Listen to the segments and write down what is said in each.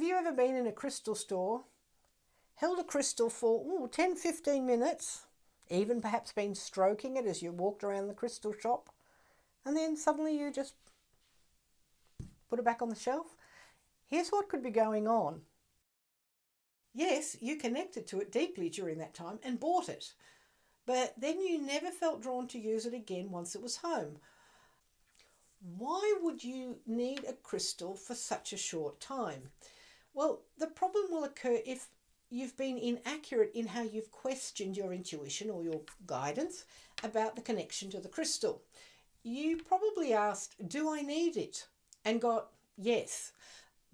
you ever been in a crystal store, held a crystal for 10, 15 minutes, even perhaps been stroking it as you walked around the crystal shop, and then suddenly you just put it back on the shelf? Here's what could be going on. Yes, you connected to it deeply during that time and bought it, but then you never felt drawn to use it again once it was home. Why would you need a crystal for such a short time? Well, the problem will occur if you've been inaccurate in how you've questioned your intuition or your guidance about the connection to the crystal. You probably asked, do I need it? And got yes.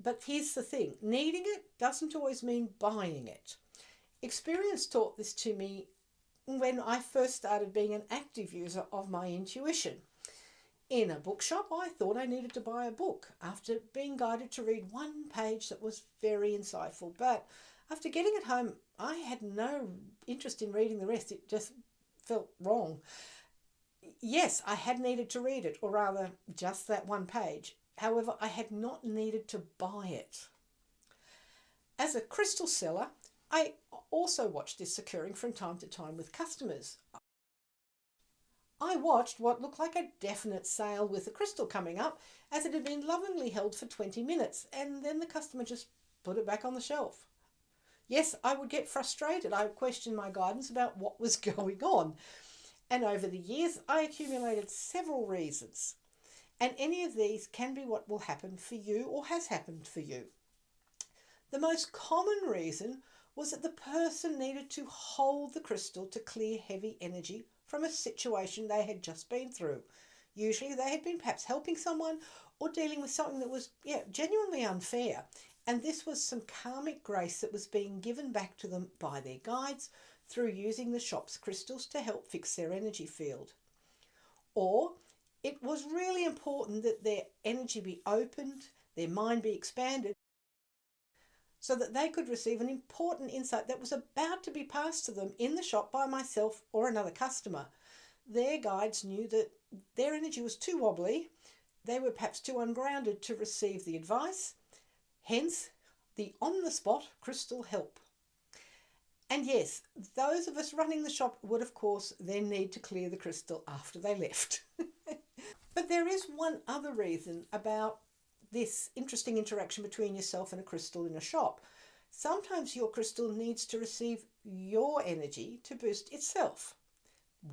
But here's the thing, needing it doesn't always mean buying it. Experience taught this to me when I first started being an active user of my intuition. In a bookshop, I thought I needed to buy a book after being guided to read one page that was very insightful. But after getting it home, I had no interest in reading the rest. It just felt wrong. Yes, I had needed to read it, or rather just that one page. However, I had not needed to buy it. As a crystal seller, I also watched this occurring from time to time with customers. I watched what looked like a definite sale with a crystal coming up, as it had been lovingly held for 20 minutes, and then the customer just put it back on the shelf. Yes, I would get frustrated. I would question my guidance about what was going on. And over the years, I accumulated several reasons. And any of these can be what will happen for you or has happened for you. The most common reason was that the person needed to hold the crystal to clear heavy energy from a situation they had just been through. Usually they had been perhaps helping someone or dealing with something that was genuinely unfair. And this was some karmic grace that was being given back to them by their guides through using the shop's crystals to help fix their energy field. Or it was really important that their energy be opened, their mind be expanded, so that they could receive an important insight that was about to be passed to them in the shop by myself or another customer. Their guides knew that their energy was too wobbly, they were perhaps too ungrounded to receive the advice, hence the on-the-spot crystal help. And yes, those of us running the shop would of course then need to clear the crystal after they left. But there is one other reason about this interesting interaction between yourself and a crystal in a shop. Sometimes your crystal needs to receive your energy to boost itself.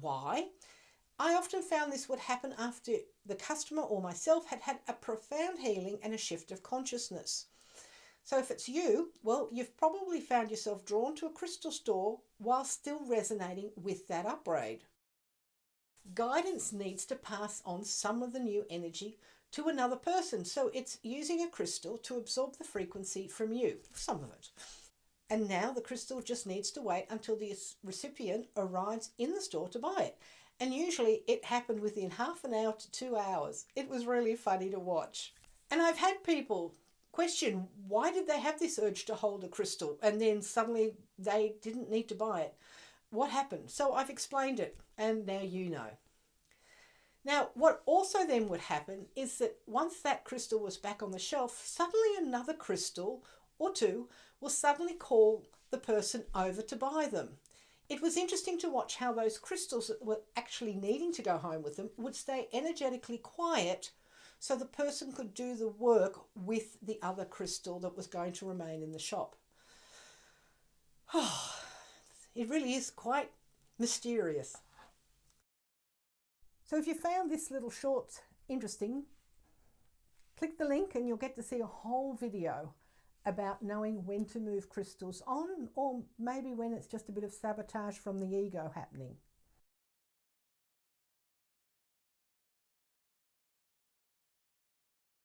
Why? I often found this would happen after the customer or myself had had a profound healing and a shift of consciousness. So if it's you, well, you've probably found yourself drawn to a crystal store while still resonating with that upgrade. Guidance needs to pass on some of the new energy to another person, so it's using a crystal to absorb the frequency from you, some of it. And now the crystal just needs to wait until the recipient arrives in the store to buy it. And usually it happened within half an hour to 2 hours. It was really funny to watch. And I've had people question, why did they have this urge to hold a crystal and then suddenly they didn't need to buy it? What happened? So I've explained it, and now you know. Now, what also then would happen is that once that crystal was back on the shelf, suddenly another crystal or two will suddenly call the person over to buy them. It was interesting to watch how those crystals that were actually needing to go home with them would stay energetically quiet so the person could do the work with the other crystal that was going to remain in the shop. It really is quite mysterious. So if you found this little short interesting, click the link and you'll get to see a whole video about knowing when to move crystals on, or maybe when it's just a bit of sabotage from the ego happening.